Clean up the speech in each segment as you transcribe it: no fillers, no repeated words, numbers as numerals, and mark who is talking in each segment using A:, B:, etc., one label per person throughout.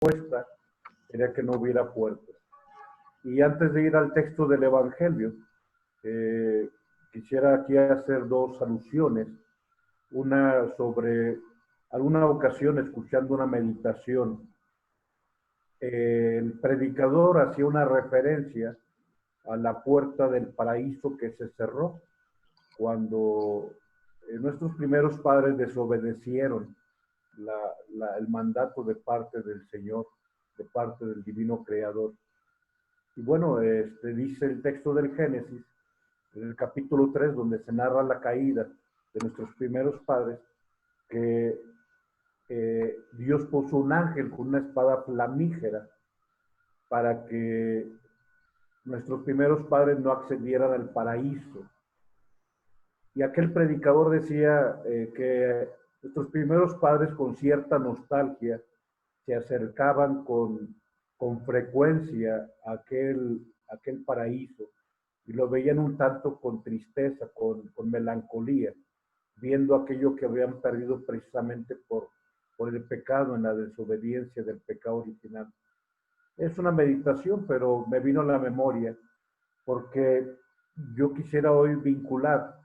A: respuesta sería que no hubiera puertas. Y antes de ir al texto del Evangelio, quisiera aquí hacer dos alusiones. Una sobre alguna ocasión escuchando una meditación, el predicador hacía una referencia a la puerta del paraíso que se cerró cuando nuestros primeros padres desobedecieron el mandato de parte del Señor, de parte del divino creador. Y bueno, dice el texto del Génesis, en el capítulo 3, donde se narra la caída de nuestros primeros padres, que Dios puso un ángel con una espada flamígera para que nuestros primeros padres no accedieran al paraíso. Y aquel predicador decía que nuestros primeros padres con cierta nostalgia se acercaban con frecuencia a aquel paraíso y lo veían un tanto con tristeza, con melancolía, viendo aquello que habían perdido precisamente por el pecado, en la desobediencia del pecado original. Es una meditación, pero me vino a la memoria porque yo quisiera hoy vincular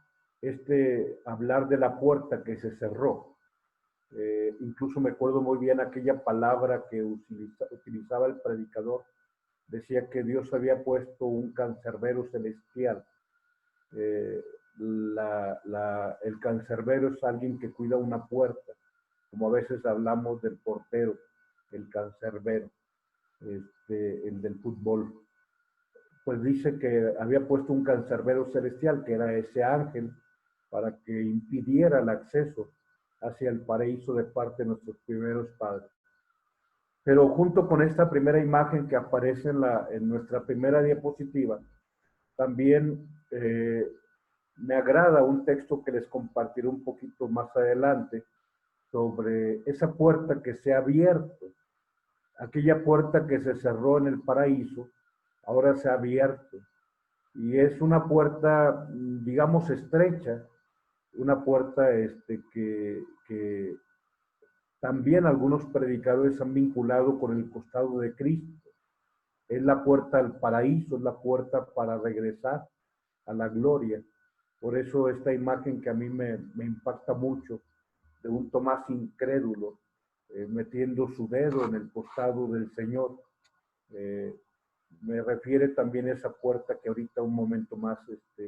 A: hablar de la puerta que se cerró. Incluso me acuerdo muy bien aquella palabra que utilizaba el predicador. Decía que Dios había puesto un cancerbero celestial. El cancerbero es alguien que cuida una puerta, como a veces hablamos del portero, el cancerbero, el del fútbol. Pues dice que había puesto un cancerbero celestial, que era ese ángel, para que impidiera el acceso hacia el paraíso de parte de nuestros primeros padres. Pero junto con esta primera imagen que aparece en nuestra primera diapositiva, también me agrada un texto que les compartiré un poquito más adelante sobre esa puerta que se ha abierto. Aquella puerta que se cerró en el paraíso, ahora se ha abierto. Y es una puerta, digamos, estrecha, una puerta que también algunos predicadores han vinculado con el costado de Cristo. Es la puerta al paraíso, es la puerta para regresar a la gloria. Por eso esta imagen que a mí me impacta mucho, de un Tomás incrédulo, metiendo su dedo en el costado del Señor, me refiere también a esa puerta que ahorita un momento más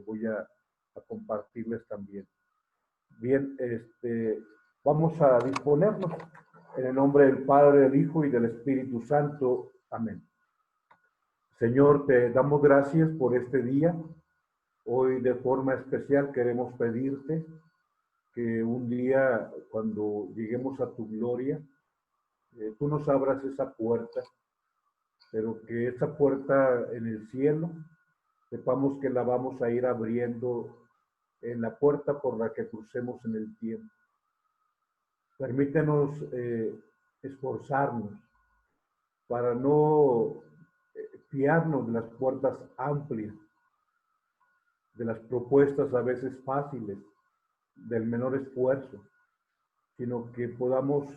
A: voy a compartirles también. Bien, vamos a disponernos en el nombre del Padre, del Hijo y del Espíritu Santo. Amén. Señor, te damos gracias por este día. Hoy de forma especial queremos pedirte que un día, cuando lleguemos a tu gloria, tú nos abras esa puerta, pero que esa puerta en el cielo, sepamos que la vamos a ir abriendo en la puerta por la que crucemos en el tiempo. Permítenos esforzarnos para no fiarnos de las puertas amplias, de las propuestas a veces fáciles, del menor esfuerzo, sino que podamos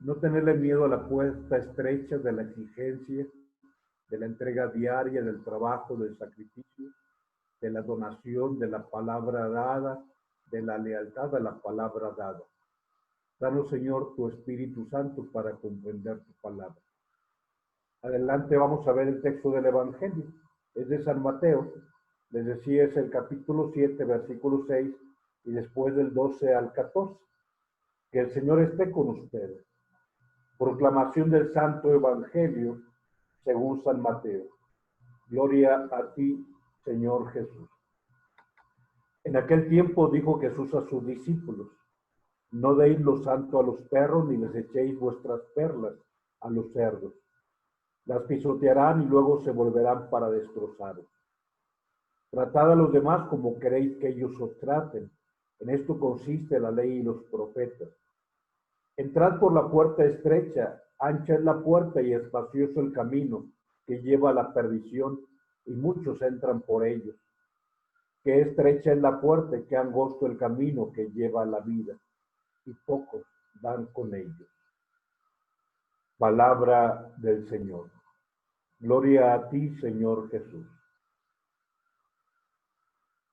A: no tenerle miedo a la puerta estrecha de la exigencia, de la entrega diaria, del trabajo, del sacrificio, de la donación, de la palabra dada, de la lealtad a la palabra dada. Danos, Señor, tu Espíritu Santo para comprender tu palabra. Adelante vamos a ver el texto del Evangelio. Es de San Mateo. Les decía, es el capítulo 7, versículo 6, y después del 12 al 14. Que el Señor esté con ustedes. Proclamación del Santo Evangelio según San Mateo. Gloria a ti, Señor Jesús. En aquel tiempo dijo Jesús a sus discípulos: no deis lo santo a los perros, ni les echéis vuestras perlas a los cerdos. Las pisotearán y luego se volverán para destrozaros. Tratad a los demás como queréis que ellos os traten. En esto consiste la ley y los profetas. Entrad por la puerta estrecha, ancha es la puerta y espacioso el camino que lleva a la perdición, y muchos entran por ellos. Que estrecha es la puerta y que angosto el camino que lleva a la vida, y pocos dan con ellos. Palabra del Señor. Gloria a ti, Señor Jesús.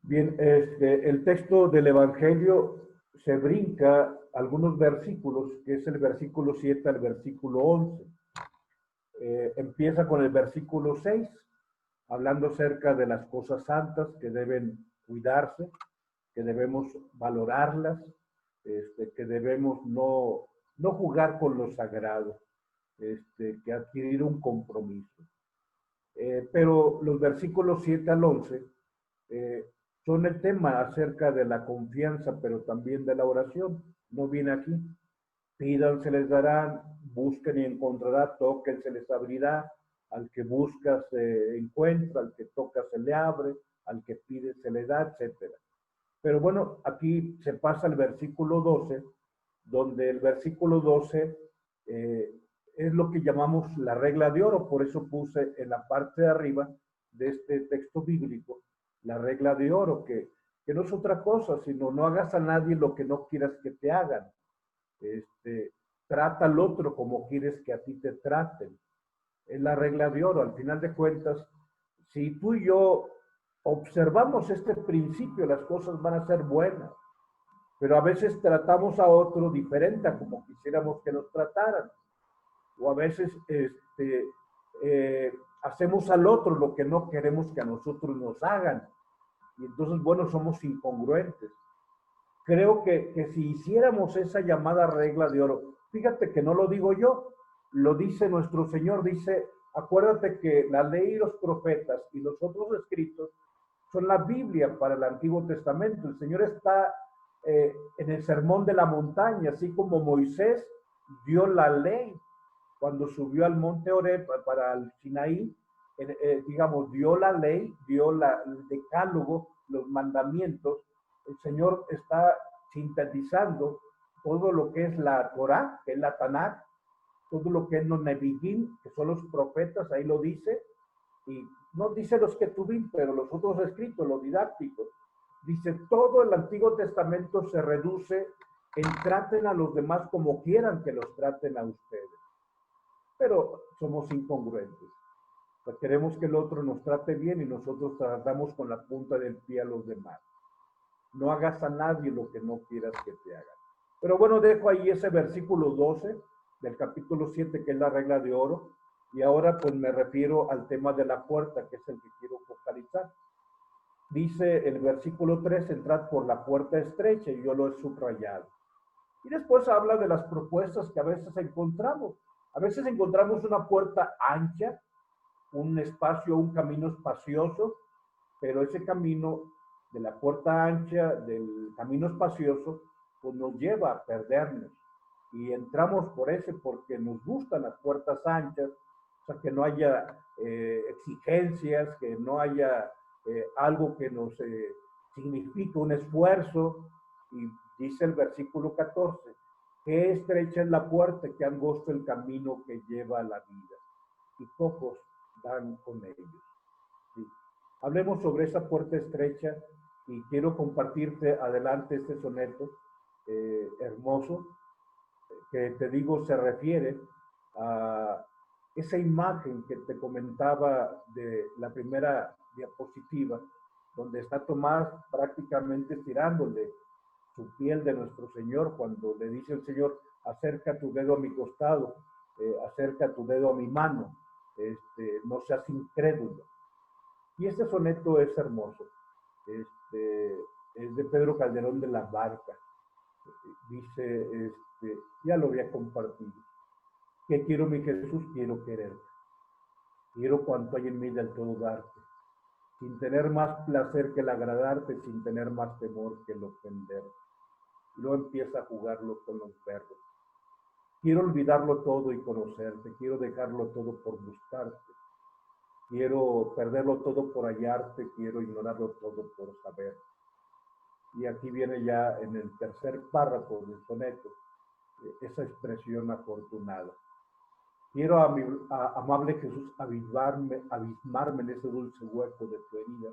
A: Bien, el texto del Evangelio se brinca algunos versículos, que es el versículo 7 al versículo 11. Empieza con el versículo 6, hablando acerca de las cosas santas que deben cuidarse, que debemos valorarlas, que debemos no jugar con lo sagrado, que adquirir un compromiso. Pero los versículos 7 al 11 son el tema acerca de la confianza, pero también de la oración. No viene aquí. Pidan, se les darán, busquen y encontrará, toquen, se les abrirá, al que busca se encuentra, al que toca se le abre, al que pide se le da, etc. Pero bueno, aquí se pasa al versículo 12, donde el versículo 12 es lo que llamamos la regla de oro, por eso puse en la parte de arriba de este texto bíblico la regla de oro, que no es otra cosa, sino no hagas a nadie lo que no quieras que te hagan. Trata al otro como quieres que a ti te traten. Es la regla de oro. Al final de cuentas, si tú y yo observamos este principio, las cosas van a ser buenas. Pero a veces tratamos a otro diferente a como quisiéramos que nos trataran. O a veces hacemos al otro lo que no queremos que a nosotros nos hagan. Y entonces, bueno, somos incongruentes. Creo que si hiciéramos esa llamada regla de oro, fíjate que no lo digo yo, lo dice nuestro Señor, dice, acuérdate que la ley y los profetas y los otros escritos son la Biblia para el Antiguo Testamento. El Señor está en el sermón de la montaña, así como Moisés dio la ley cuando subió al monte Oreb para el Sinaí, digamos, dio la ley, dio el decálogo, los mandamientos. El Señor está sintetizando todo lo que es la Torá, que es la Tanakh, todo lo que es los Nevi'im, que son los profetas, ahí lo dice, y no dice los Ketubim, pero los otros escritos, los didácticos. Dice, todo el Antiguo Testamento se reduce en traten a los demás como quieran que los traten a ustedes. Pero somos incongruentes. O sea, queremos que el otro nos trate bien y nosotros tratamos con la punta del pie a los demás. No hagas a nadie lo que no quieras que te hagan. Pero bueno, dejo ahí ese versículo 12 del capítulo 7, que es la regla de oro. Y ahora pues me refiero al tema de la puerta, que es el que quiero focalizar. Dice el versículo 3, entrad por la puerta estrecha, y yo lo he subrayado. Y después habla de las propuestas que a veces encontramos. A veces encontramos una puerta ancha, un espacio, un camino espacioso, pero ese camino de la puerta ancha, del camino espacioso, pues nos lleva a perdernos. Y entramos por ese porque nos gustan las puertas anchas, o sea, que no haya exigencias, que no haya algo que nos signifique un esfuerzo. Y dice el versículo 14, qué estrecha es la puerta, qué angosto el camino que lleva a la vida, y pocos dan con ellos. Sí. Hablemos sobre esa puerta estrecha y quiero compartirte adelante este soneto hermoso, que te digo se refiere a esa imagen que te comentaba de la primera diapositiva, donde está Tomás prácticamente estirándole su piel de nuestro Señor cuando le dice el Señor, acerca tu dedo a mi costado, acerca tu dedo a mi mano, no seas incrédulo. Y este soneto es hermoso, es de Pedro Calderón de la Barca. Dice, ya lo había compartido. ¿Qué quiero, mi Jesús? Quiero quererte. Quiero cuanto hay en mí del todo darte, sin tener más placer que el agradarte, sin tener más temor que el ofenderte. Y luego empieza a jugarlo con los verbos. Quiero olvidarlo todo y conocerte, quiero dejarlo todo por buscarte, quiero perderlo todo por hallarte, quiero ignorarlo todo por saber. Y aquí viene ya en el tercer párrafo del soneto esa expresión afortunada. Quiero, amable Jesús, abismarme en ese dulce hueco de tu herida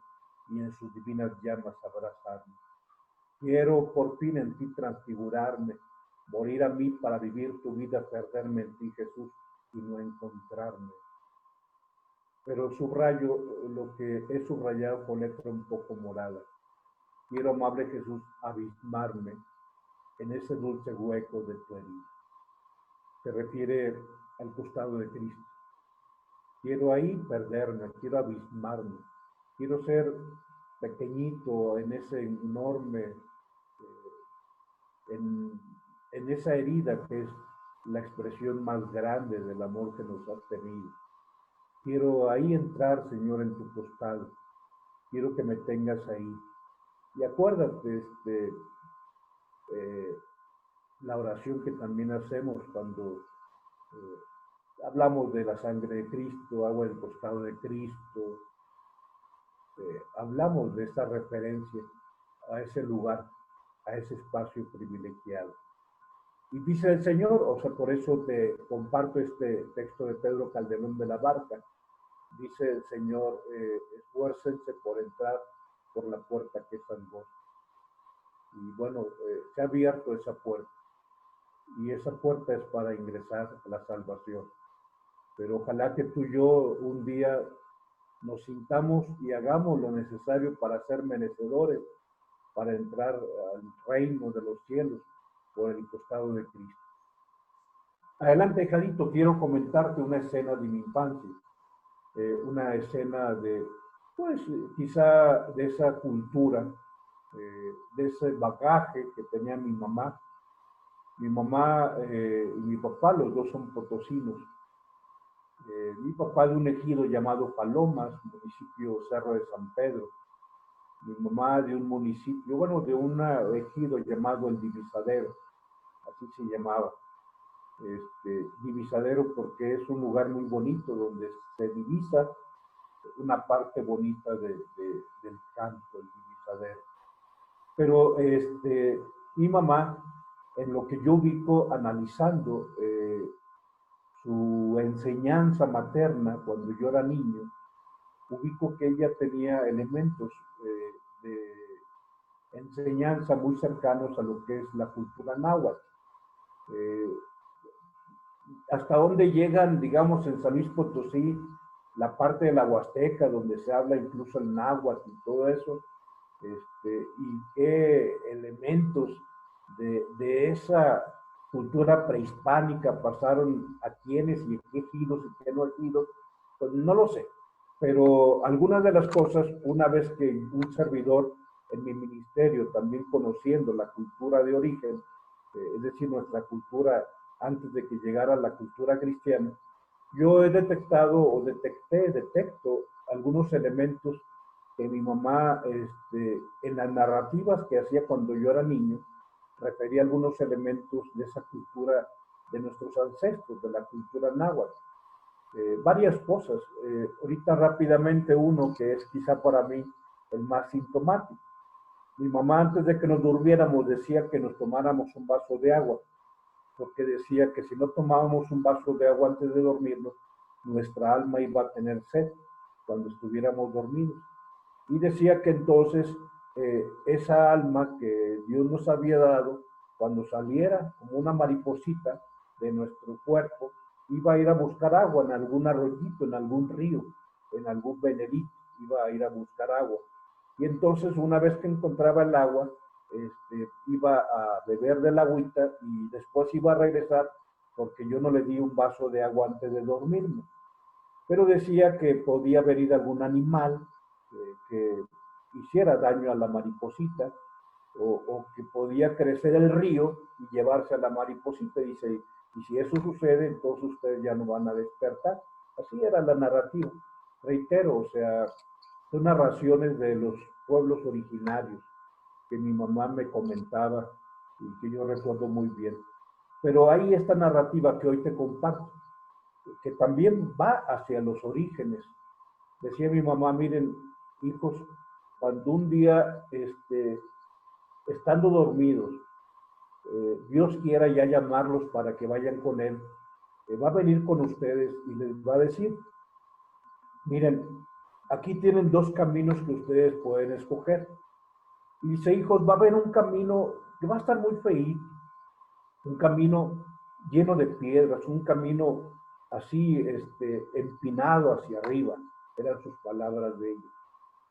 A: y en sus divinas llamas abrazarme. Quiero por fin en ti transfigurarme, morir a mí para vivir tu vida, perderme en ti, Jesús, sino a encontrarme. Pero subrayo lo que he subrayado con letra un poco morada. Quiero, amable Jesús, abismarme en ese dulce hueco de tu herida. Se refiere al costado de Cristo. Quiero ahí perderme, quiero abismarme, quiero ser pequeñito en ese enorme, en esa herida que es la expresión más grande del amor que nos has tenido. Quiero ahí entrar, Señor, en tu costado. Quiero que me tengas ahí. Y acuérdate, la oración que también hacemos cuando hablamos de la sangre de Cristo, agua del costado de Cristo, hablamos de esta referencia a ese lugar, a ese espacio privilegiado. Y dice el Señor, o sea, por eso te comparto este texto de Pedro Calderón de la Barca. Dice el Señor, esfuércense por entrar por la puerta que es angosta. Y bueno, se ha abierto esa puerta. Y esa puerta es para ingresar a la salvación. Pero ojalá que tú y yo un día nos sintamos y hagamos lo necesario para ser merecedores, para entrar al reino de los cielos por el costado de Cristo. Adelante, Jadito, quiero comentarte una escena de mi infancia, una escena de, pues, quizá de esa cultura, de ese bagaje que tenía mi mamá. Mi mamá y mi papá, los dos son potosinos. Mi papá de un ejido llamado Palomas, municipio Cerro de San Pedro. Mi mamá de un municipio, bueno, de un ejido llamado El Divisadero, así se llamaba. Divisadero porque es un lugar muy bonito donde se divisa una parte bonita del campo, el Divisadero. Pero mi mamá, en lo que yo ubico analizando su enseñanza materna cuando yo era niño, ubico que ella tenía elementos de enseñanza muy cercanos a lo que es la cultura náhuatl. Hasta dónde llegan, digamos, en San Luis Potosí, la parte de la Huasteca, donde se habla incluso el náhuatl y todo eso, y qué elementos de esa cultura prehispánica pasaron a quienes y qué ejidos y qué no ejidos, pues no lo sé. Pero algunas de las cosas, una vez que un servidor en mi ministerio, también conociendo la cultura de origen, es decir, nuestra cultura antes de que llegara la cultura cristiana, yo he detectado o detecto algunos elementos que mi mamá, en las narrativas que hacía cuando yo era niño, refería a algunos elementos de esa cultura de nuestros ancestros, de la cultura náhuatl. Varias cosas. Ahorita rápidamente uno que es quizá para mí el más sintomático. Mi mamá antes de que nos durmiéramos decía que nos tomáramos un vaso de agua, porque decía que si no tomábamos un vaso de agua antes de dormirnos, nuestra alma iba a tener sed cuando estuviéramos dormidos. Y decía que entonces esa alma que Dios nos había dado, cuando saliera como una mariposita de nuestro cuerpo, iba a ir a buscar agua en algún arroyito, en algún río, en algún venerito, iba a ir a buscar agua. Y entonces una vez que encontraba el agua, iba a beber del agüita y después iba a regresar porque yo no le di un vaso de agua antes de dormirme. Pero decía que podía haber ido algún animal que hiciera daño a la mariposita o que podía crecer el río y llevarse a la mariposita. Dice, y si eso sucede, entonces ustedes ya no van a despertar. Así era la narrativa. Reitero, o sea, son narraciones de los pueblos originarios que mi mamá me comentaba y que yo recuerdo muy bien. Pero hay esta narrativa que hoy te comparto, que también va hacia los orígenes. Decía mi mamá, miren, hijos, cuando un día, estando dormidos, Dios quiera ya llamarlos para que vayan con Él, va a venir con ustedes y les va a decir, miren, aquí tienen dos caminos que ustedes pueden escoger. Y dice, hijos, va a haber un camino que va a estar muy feíto, un camino lleno de piedras, un camino así empinado hacia arriba, eran sus palabras de ella.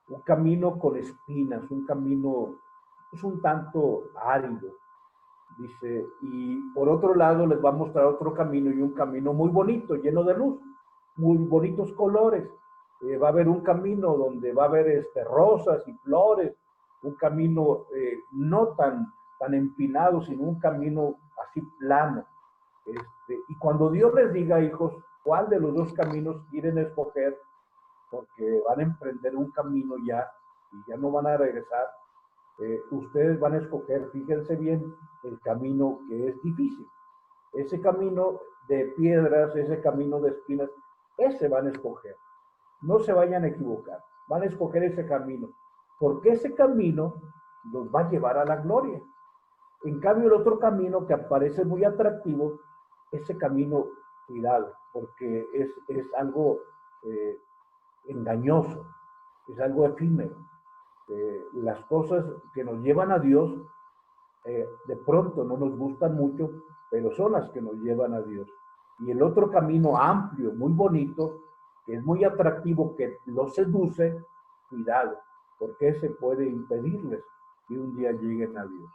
A: Un camino con espinas, un camino pues, un tanto árido, dice, y por otro lado les va a mostrar otro camino y un camino muy bonito, lleno de luz, muy bonitos colores. Va a haber un camino donde va a haber rosas y flores, un camino no tan empinado, sino un camino así plano. Y cuando Dios les diga, hijos, cuál de los dos caminos quieren escoger, porque van a emprender un camino ya y ya no van a regresar, ustedes van a escoger, fíjense bien, el camino que es difícil. Ese camino de piedras, ese camino de espinas, ese van a escoger. No se vayan a equivocar, van a escoger ese camino, porque ese camino los va a llevar a la gloria. En cambio, el otro camino que aparece muy atractivo, ese camino, cuidado, porque es algo eh, engañoso, es algo efímero. Las cosas que nos llevan a Dios de pronto no nos gustan mucho, pero son las que nos llevan a Dios. Y el otro camino amplio, muy bonito, que es muy atractivo, que los seduce, cuidado, porque ese puede impedirles que un día lleguen a Dios.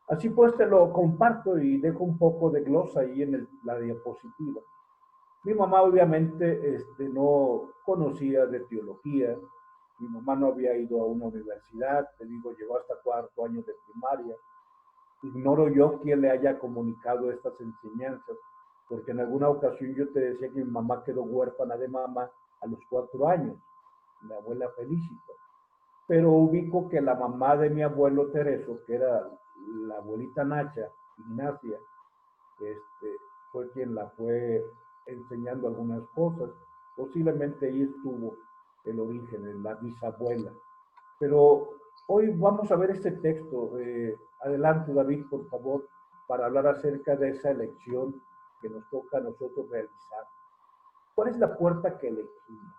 A: Así pues te lo comparto y dejo un poco de glosa ahí en la diapositiva. Mi mamá obviamente no conocía de teología, mi mamá no había ido a una universidad, te digo, llegó hasta cuarto año de primaria. Ignoro yo quién le haya comunicado estas enseñanzas, porque en alguna ocasión yo te decía que mi mamá quedó huérfana de mamá a los 4 años, mi abuela Felicita. Pero ubico que la mamá de mi abuelo Tereso, que era la abuelita Nacha, Ignacia, fue quien la fue enseñando algunas cosas. Posiblemente ahí estuvo el origen, en la bisabuela. Pero hoy vamos a ver este texto. Adelante, David, por favor, para hablar acerca de esa elección que nos toca a nosotros realizar. ¿Cuál es la puerta que elegimos?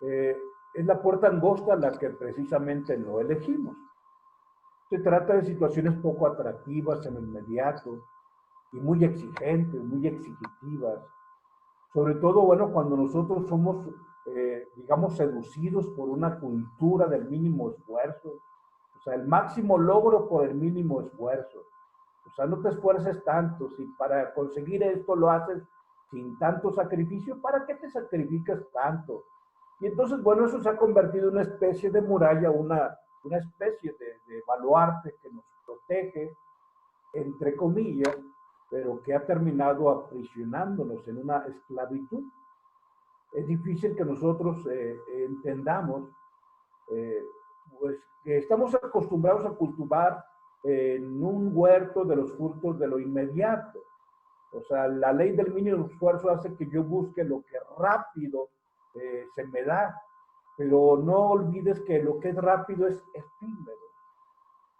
A: Es la puerta angosta la que precisamente no elegimos. Se trata de situaciones poco atractivas en el inmediato y muy exigentes, muy exigitivas. Sobre todo, bueno, cuando nosotros somos, digamos, seducidos por una cultura del mínimo esfuerzo, o sea, el máximo logro por el mínimo esfuerzo. O sea, no te esfuerces tanto, si para conseguir esto lo haces sin tanto sacrificio, ¿para qué te sacrificas tanto? Y entonces, bueno, eso se ha convertido en una especie de muralla, una especie de baluarte que nos protege, entre comillas, pero que ha terminado aprisionándonos en una esclavitud. Es difícil que nosotros entendamos eh, pues, que estamos acostumbrados a cultivar en un huerto de los frutos de lo inmediato. O sea, la ley del mínimo esfuerzo hace que yo busque lo que rápido se me da, pero no olvides que lo que es rápido es efímero.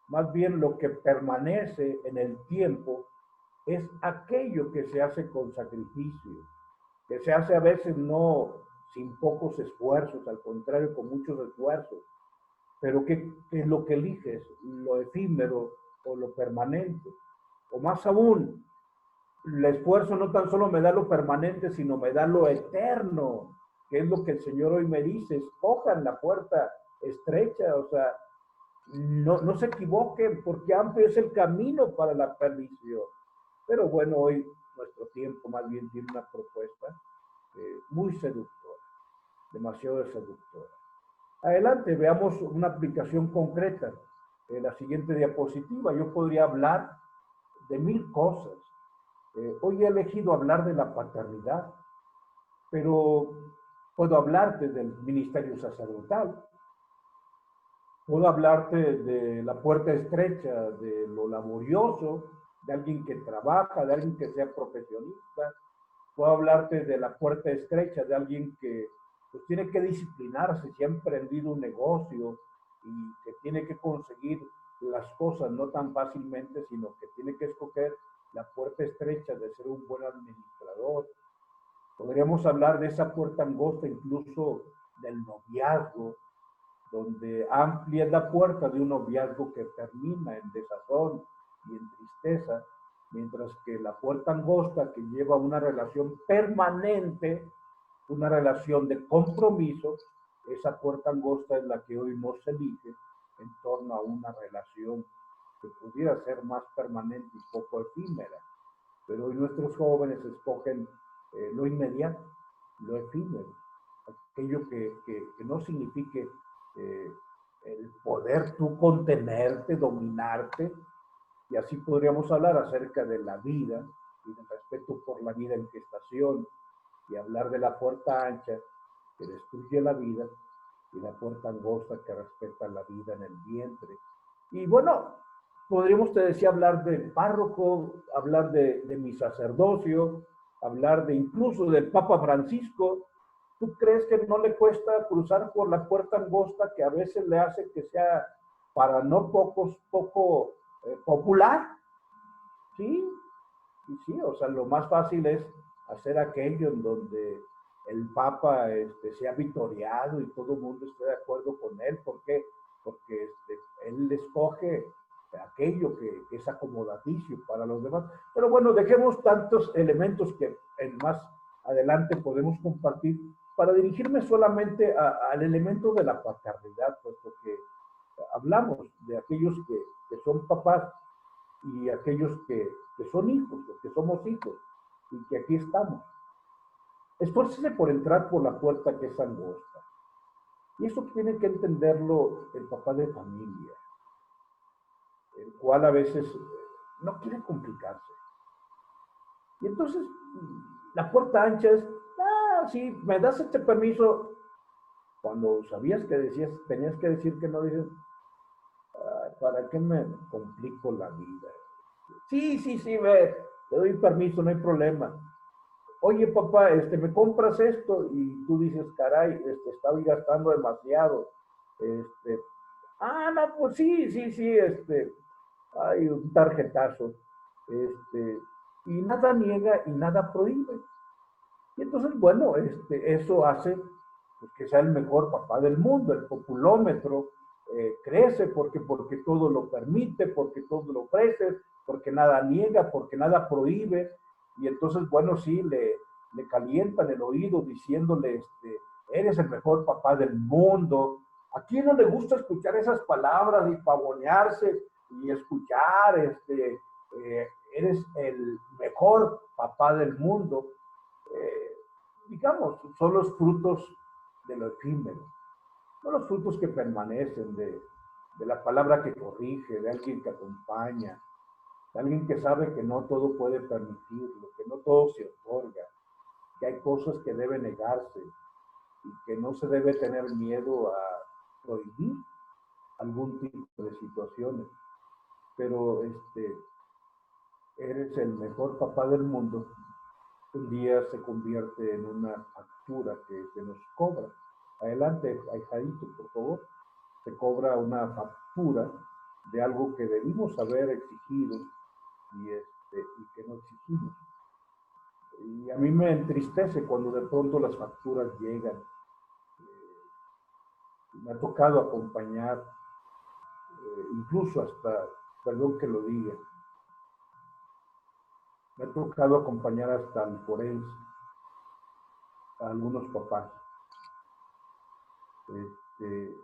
A: Más bien lo que permanece en el tiempo es aquello que se hace con sacrificio, que se hace a veces no sin pocos esfuerzos, al contrario, con muchos esfuerzos. Pero ¿qué es lo que eliges? ¿Lo efímero o lo permanente? O más aún, el esfuerzo no tan solo me da lo permanente, sino me da lo eterno, que es lo que el Señor hoy me dice: escojan la puerta estrecha, o sea, no se equivoquen, porque amplio es el camino para la perdición. Pero bueno, hoy nuestro tiempo más bien tiene una propuesta muy seductora, demasiado seductora. Adelante, veamos una aplicación concreta. En la siguiente diapositiva, yo podría hablar de 1000 cosas. Hoy he elegido hablar de la paternidad, pero puedo hablarte del ministerio sacerdotal, puedo hablarte de la puerta estrecha, de lo laborioso, de alguien que trabaja, de alguien que sea profesionista. Puedo hablarte de la puerta estrecha, de alguien que pues, tiene que disciplinarse, si ha emprendido un negocio y que tiene que conseguir las cosas no tan fácilmente, sino que tiene que escoger la puerta estrecha de ser un buen administrador. Podríamos hablar de esa puerta angosta, incluso del noviazgo, donde amplia es la puerta de un noviazgo que termina en desazón y en tristeza. mientras que la puerta angosta, que lleva una relación permanente, una relación de compromiso, esa puerta angosta es la que hoy no se elige en torno a una relación que pudiera ser más permanente y poco efímera. Pero hoy nuestros jóvenes escogen lo inmediato, lo efímero, aquello que no signifique eh, el poder tú contenerte, dominarte, y así podríamos hablar acerca de la vida y del respeto por la vida en gestación, y hablar de la puerta ancha que destruye la vida y la puerta angosta que respeta la vida en el vientre. Y bueno, podríamos, te decía, hablar del párroco, hablar de mi sacerdocio, hablar de incluso del Papa Francisco. ¿Tú crees que no le cuesta cruzar por la puerta angosta que a veces le hace que sea para no pocos poco popular? Sí, y sí, o sea, lo más fácil es hacer aquello en donde el Papa sea victoriado y todo el mundo esté de acuerdo con él. ¿Por qué? Porque él escoge aquello que es acomodaticio para los demás. Pero bueno, dejemos tantos elementos que en más adelante podemos compartir para dirigirme solamente al elemento de la paternidad, puesto que hablamos de aquellos que son papás y aquellos que son hijos, los que somos hijos, y que aquí estamos. Esfuércese por entrar por la puerta que es angosta. Y eso tiene que entenderlo el papá de familia, el cual a veces no quiere complicarse. Y entonces la puerta ancha es, sí, me das este permiso. Cuando sabías que decías, tenías que decir que no, dices, ¿para qué me complico la vida? Sí, sí, sí, ve, te doy permiso, no hay problema. Oye, papá, me compras esto, y tú dices, caray, estaba gastando demasiado. Este, no, pues sí, sí, sí, hay un tarjetazo. Y nada niega y nada prohíbe. Y entonces, bueno, eso hace pues, que sea el mejor papá del mundo. El populómetro crece porque todo lo permite, porque todo lo ofrece, porque nada niega, porque nada prohíbe. Y entonces, bueno, sí, le calientan el oído diciéndole, eres el mejor papá del mundo. ¿A quién no le gusta escuchar esas palabras y pavonearse y escuchar, eres el mejor papá del mundo? eh, digamos, son los frutos de lo efímero, no los frutos que permanecen de la palabra que corrige, de alguien que acompaña, de alguien que sabe que no todo puede permitirlo, que no todo se otorga, que hay cosas que deben negarse y que no se debe tener miedo a prohibir algún tipo de situaciones. Pero eres el mejor papá del mundo, un día se convierte en una factura que se nos cobra. Adelante, ahijadito, por favor. Se cobra una factura de algo que debimos haber exigido y que no exigimos. Y a mí me entristece cuando de pronto las facturas llegan. Me ha tocado acompañar, incluso hasta, perdón que lo diga, me ha tocado acompañar hasta el forense a algunos papás. Este,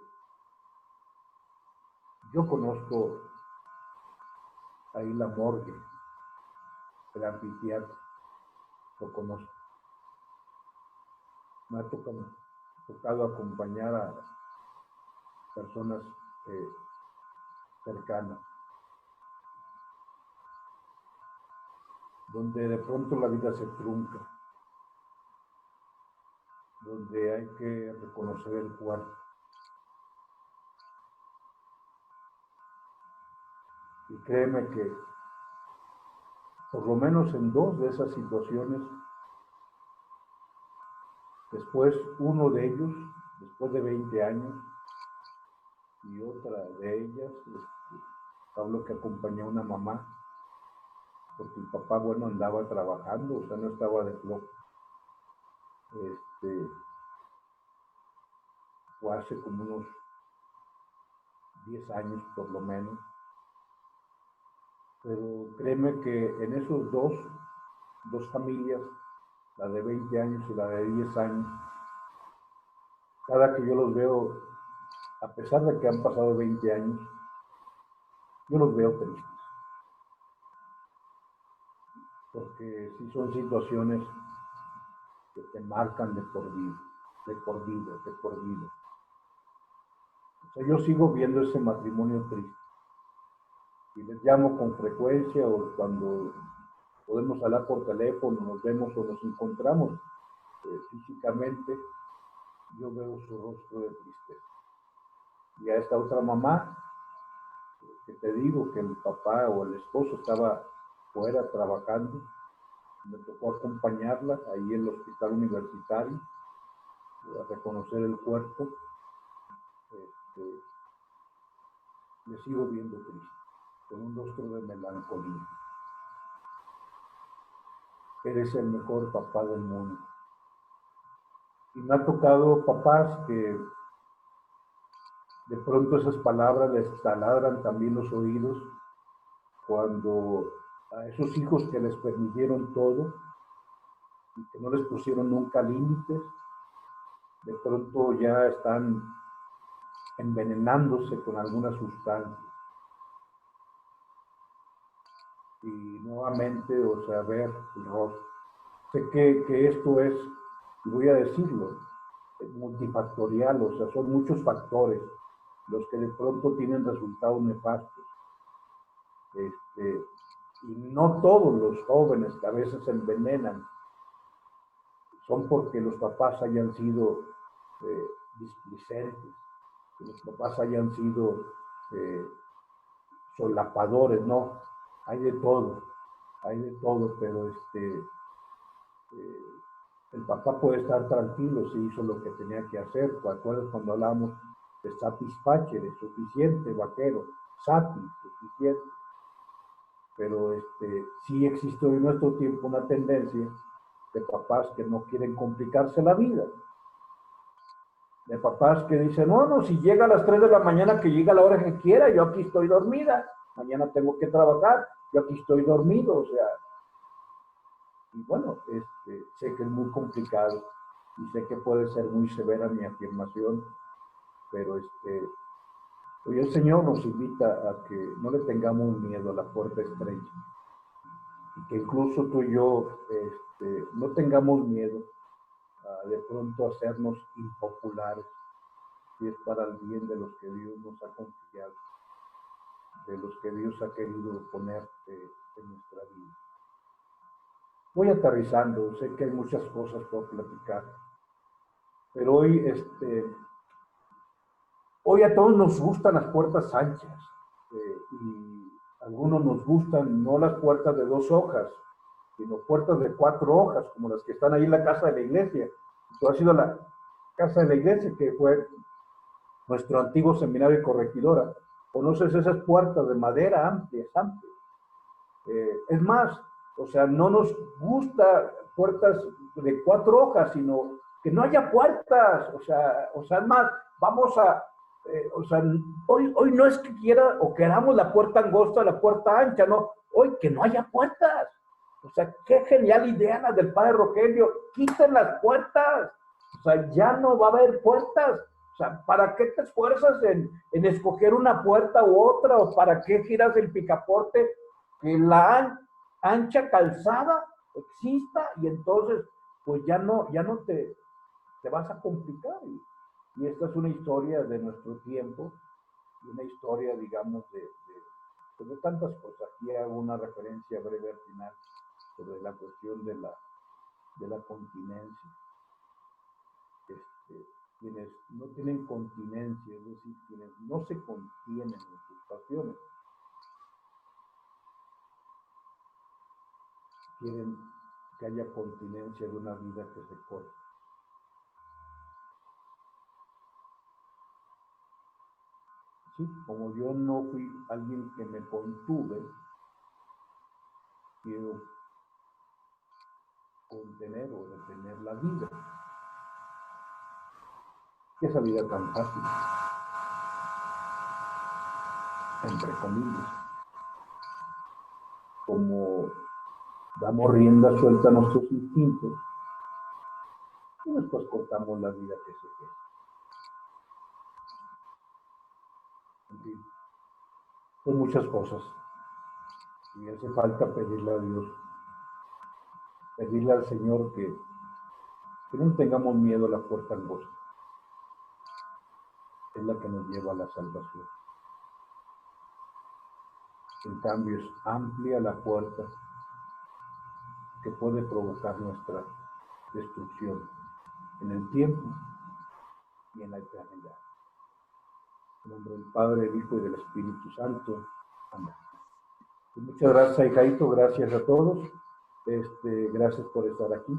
A: yo conozco ahí la morgue, el anfiteatro, lo conozco. Me ha tocado acompañar a personas eh, cercanas, donde de pronto la vida se trunca, donde hay que reconocer el cuarto. Y créeme que por lo menos en dos de esas situaciones, después uno de ellos, después de 20 años, y otra de ellas, hablo que acompañó a una mamá, porque el papá, bueno, andaba trabajando, o sea, no estaba de flojo. Fue hace como unos 10 años por lo menos. Pero créeme que en esos dos familias, la de 20 años y la de 10 años, cada que yo los veo, a pesar de que han pasado 20 años, yo los veo tristes, porque sí son situaciones que te marcan de por vida, de por vida, de por vida. O sea, yo sigo viendo ese matrimonio triste y les llamo con frecuencia o cuando podemos hablar por teléfono, nos vemos o nos encontramos físicamente, yo veo su rostro de tristeza. Y a esta otra mamá, que te digo que el papá o el esposo estaba fuera trabajando, me tocó acompañarla ahí en el hospital universitario a reconocer el cuerpo. Este, le sigo viendo triste, con un rostro de melancolía. Eres el mejor papá del mundo. Y me ha tocado papás que de pronto esas palabras les taladran también los oídos cuando a esos hijos que les permitieron todo y que no les pusieron nunca límites, de pronto ya están envenenándose con alguna sustancia. Y nuevamente, o sea, ver el rostro. Sé que esto es, y voy a decirlo, multifactorial, o sea, son muchos factores los que de pronto tienen resultados nefastos. Y no todos los jóvenes que a veces se envenenan son porque los papás hayan sido displicentes, que los papás hayan sido solapadores, no, hay de todo, pero el papá puede estar tranquilo si hizo lo que tenía que hacer. ¿Te acuerdas cuando hablamos de satisfachere, suficiente, vaquero, suficiente? Pero sí existe hoy en nuestro tiempo una tendencia de papás que no quieren complicarse la vida. De papás que dicen, no, si llega a las 3 de la mañana, que llegue a la hora que quiera, yo aquí estoy dormida, mañana tengo que trabajar, yo aquí estoy dormido, o sea. Y bueno, sé que es muy complicado y sé que puede ser muy severa mi afirmación, pero hoy el Señor nos invita a que no le tengamos miedo a la puerta estrecha y que incluso tú y yo no tengamos miedo a de pronto hacernos impopulares si es para el bien de los que Dios nos ha confiado, de los que Dios ha querido poner en nuestra vida. Voy aterrizando, sé que hay muchas cosas por platicar, pero hoy a todos nos gustan las puertas anchas y a algunos nos gustan no las puertas de 2 hojas, sino puertas de 4 hojas, como las que están ahí en la casa de la iglesia. Tú has ido a la casa de la iglesia, que fue nuestro antiguo seminario de corregidora. Conoces esas puertas de madera amplias. Es más, o sea, no nos gusta puertas de 4 hojas, sino que no haya puertas, o sea, es más, vamos a, o sea, hoy no es que quiera o queramos la puerta angosta o la puerta ancha, no, hoy que no haya puertas. O sea, qué genial idea la del padre Rogelio, quiten las puertas, o sea, ya no va a haber puertas. O sea, ¿para qué te esfuerzas en escoger una puerta u otra? ¿O para qué giras el picaporte? Que la ancha calzada exista y entonces pues ya no te vas a complicar. Y esta es una historia de nuestro tiempo, y una historia, digamos, de tantas cosas. Aquí hago una referencia breve al final sobre la cuestión de la continencia. Quienes no tienen continencia, es decir, quienes no se contienen en sus pasiones, quieren que haya continencia de una vida que se corte. Sí, como yo no fui alguien que me contuve, quiero contener o detener la vida. ¿Qué esa vida tan fácil? Entre comillas. damos rienda suelta a nuestros instintos y después cortamos la vida que se queda. En fin, son muchas cosas. Y hace falta pedirle a Dios, pedirle al Señor que no tengamos miedo a la puerta angosta. Es la que nos lleva a la salvación. En cambio, es amplia la puerta que puede provocar nuestra destrucción en el tiempo y en la eternidad. En nombre del Padre, del Hijo y del Espíritu Santo. Amén. Pues muchas gracias, Jaito. Gracias a todos. Gracias por estar aquí.